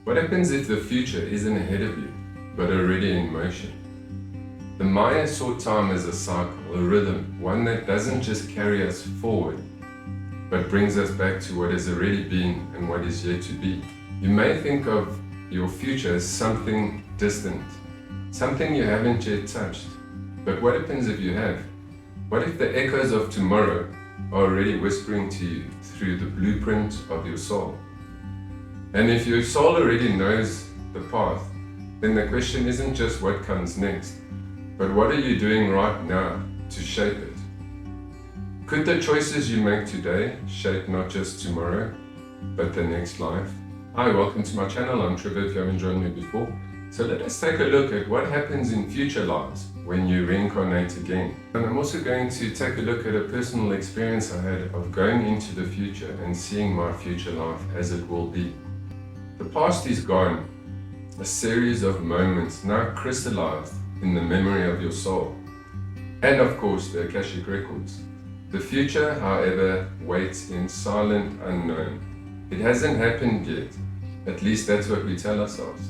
What happens if the future isn't ahead of you, but already in motion? The Maya saw time as a cycle, a rhythm, one that doesn't just carry us forward, but brings us back to what has already been and what is yet to be. You may think of your future as something distant, something you haven't yet touched. But what happens if you have? What if the echoes of tomorrow are already whispering to you through the blueprint of your soul? And if your soul already knows the path, then the question isn't just what comes next, but what are you doing right now to shape it? Could the choices you make today shape not just tomorrow, but the next life? Hi, welcome to my channel. I'm Trevor, if you haven't joined me before. So let us take a look at what happens in future lives when you reincarnate again. And I'm also going to take a look at a personal experience I had of going into the future and seeing my future life as it will be. The past is gone, a series of moments now crystallized in the memory of your soul, and of course the Akashic Records. The future, however, waits in silent unknown. It hasn't happened yet, at least that's what we tell ourselves.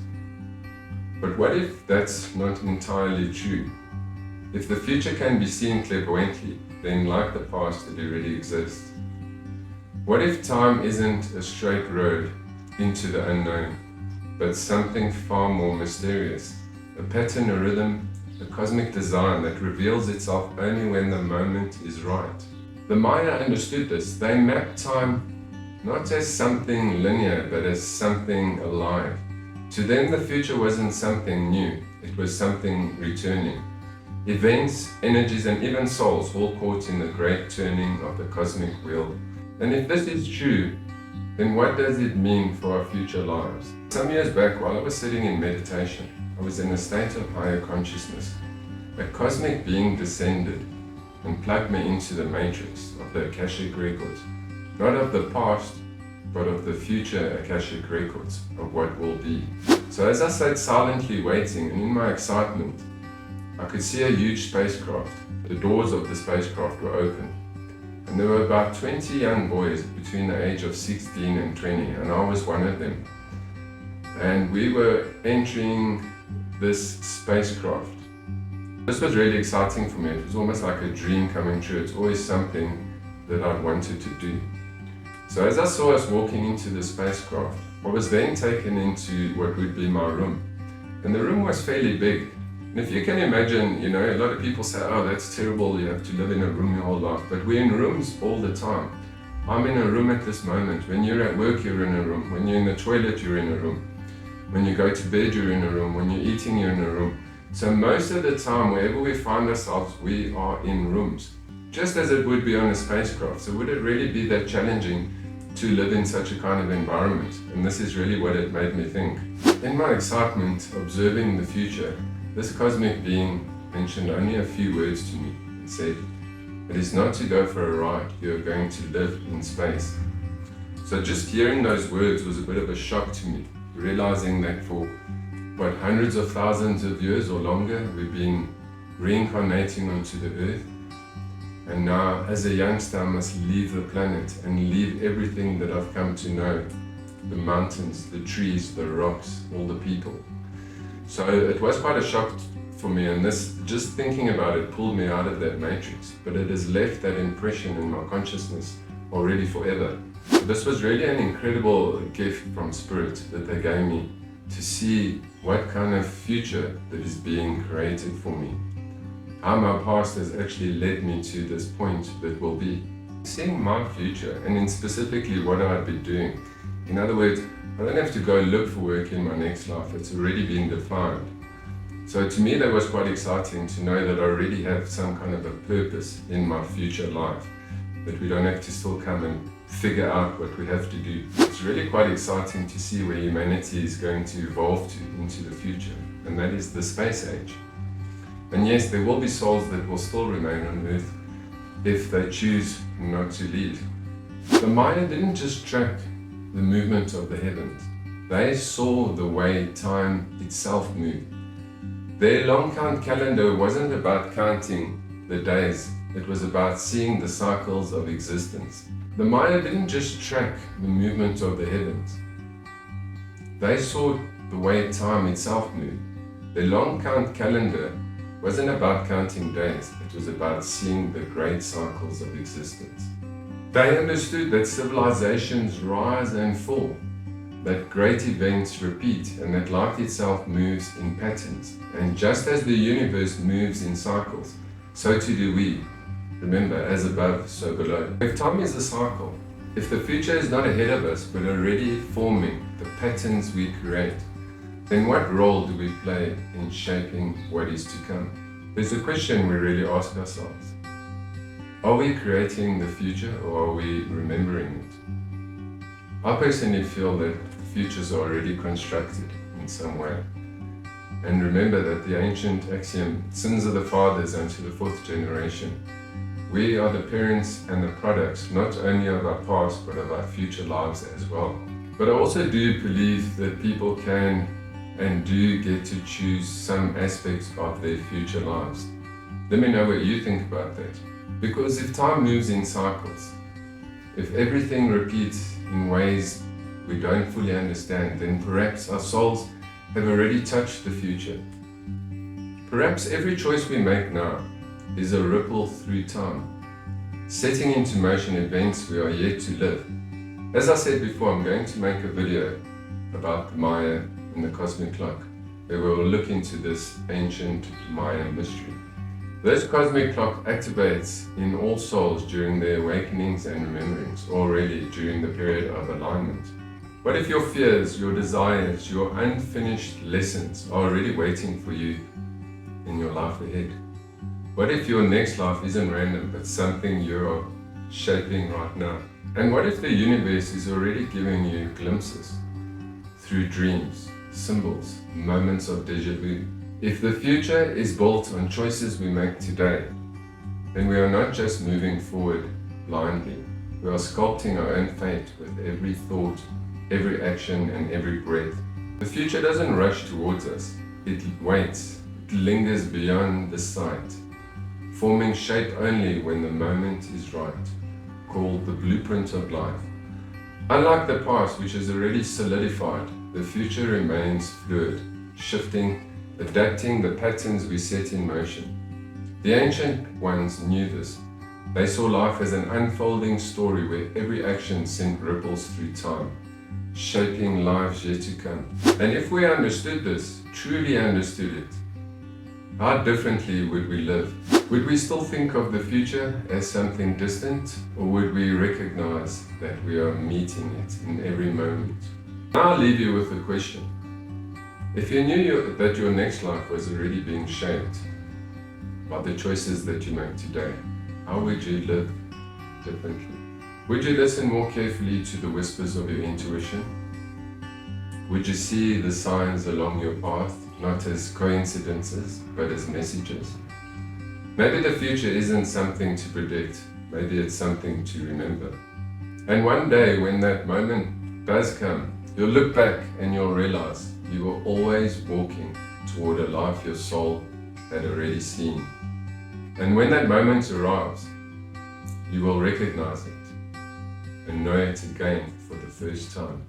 But what if that's not entirely true? If the future can be seen clairvoyantly, then like the past, it already exists. What if time isn't a straight road into the unknown, but something far more mysterious, a pattern, a rhythm, a cosmic design that reveals itself only when the moment is right? The Maya understood this. They mapped time not as something linear, but as something alive. To them, the future wasn't something new, it was something returning. Events, energies, and even souls all caught in the great turning of the cosmic wheel. And if this is true, then what does it mean for our future lives? Some years back, while I was sitting in meditation, I was in a state of higher consciousness. A cosmic being descended and plugged me into the matrix of the Akashic Records. Not of the past, but of the future Akashic Records, of what will be. So as I sat silently waiting, and in my excitement, I could see a huge spacecraft. The doors of the spacecraft were open. And there were about 20 young boys between the age of 16 and 20, and I was one of them. And we were entering this spacecraft. This was really exciting for me. It was almost like a dream coming true. It's always something that I'd wanted to do. So as I saw us walking into the spacecraft, I was then taken into what would be my room. And the room was fairly big. And if you can imagine, a lot of people say, oh, that's terrible, you have to live in a room your whole life. But we're in rooms all the time. I'm in a room at this moment. When you're at work, you're in a room. When you're in the toilet, you're in a room. When you go to bed, you're in a room. When you're eating, you're in a room. So most of the time, wherever we find ourselves, we are in rooms. Just as it would be on a spacecraft. So would it really be that challenging to live in such a kind of environment? And this is really what it made me think. In my excitement, observing the future, this cosmic being mentioned only a few words to me and said, it is not to go for a ride, you are going to live in space. So just hearing those words was a bit of a shock to me, realizing that for hundreds of thousands of years or longer, we've been reincarnating onto the earth. And now, as a youngster, I must leave the planet and leave everything that I've come to know. The mountains, the trees, the rocks, all the people. So it was quite a shock for me, and this, just thinking about it, pulled me out of that matrix. But it has left that impression in my consciousness already forever. This was really an incredible gift from Spirit that they gave me to see what kind of future that is being created for me. How my past has actually led me to this point that will be. Seeing my future, and in specifically what I'd be doing. In other words, I don't have to go look for work in my next life, it's already been defined. So to me that was quite exciting to know that I already have some kind of a purpose in my future life, that we don't have to still come and figure out what we have to do. It's really quite exciting to see where humanity is going to evolve to into the future, and that is the space age. And yes, there will be souls that will still remain on Earth if they choose not to leave. The Maya didn't just track the movement of the heavens. They saw the way time itself moved. Their long count calendar wasn't about counting the days It was about seeing the cycles of existence. The Maya didn't just track the movement of the heavens. They saw the way time itself moved. The long count calendar wasn't about counting days, it was about seeing the great cycles of existence. They understood that civilizations rise and fall, that great events repeat, and that life itself moves in patterns. And just as the universe moves in cycles, so too do we. Remember, as above, so below. If time is a cycle, if the future is not ahead of us but already forming the patterns we create, then what role do we play in shaping what is to come? There's a question we really ask ourselves. Are we creating the future or are we remembering it? I personally feel that the futures are already constructed in some way. And remember that the ancient axiom, sins of the fathers unto the fourth generation. We are the parents and the products not only of our past but of our future lives as well. But I also do believe that people can and do get to choose some aspects of their future lives. Let me know what you think about that. Because if time moves in cycles, if everything repeats in ways we don't fully understand, then perhaps our souls have already touched the future. Perhaps every choice we make now is a ripple through time, setting into motion events we are yet to live. As I said before, I'm going to make a video about the Maya and the cosmic clock, where we will look into this ancient Maya mystery. This cosmic clock activates in all souls during their awakenings and rememberings, or really during the period of alignment. What if your fears, your desires, your unfinished lessons are already waiting for you in your life ahead? What if your next life isn't random, but something you're shaping right now? And what if the universe is already giving you glimpses through dreams, symbols, moments of déjà vu? If the future is built on choices we make today, then we are not just moving forward blindly. We are sculpting our own fate with every thought, every action, and every breath. The future doesn't rush towards us. It waits. It lingers beyond the sight, forming shape only when the moment is right, called the blueprint of life. Unlike the past, which is already solidified, the future remains fluid, shifting, adapting the patterns we set in motion. The ancient ones knew this. They saw life as an unfolding story where every action sent ripples through time, shaping lives yet to come. And if we understood this, truly understood it, how differently would we live? Would we still think of the future as something distant, or would we recognize that we are meeting it in every moment? Now I'll leave you with a question. If you knew that your next life was already being shaped by the choices that you make today, how would you live differently? Would you listen more carefully to the whispers of your intuition? Would you see the signs along your path not as coincidences, but as messages? Maybe the future isn't something to predict, maybe it's something to remember. And one day when that moment does come, you'll look back and you'll realize you were always walking toward a life your soul had already seen. And when that moment arrives, you will recognize it and know it again for the first time.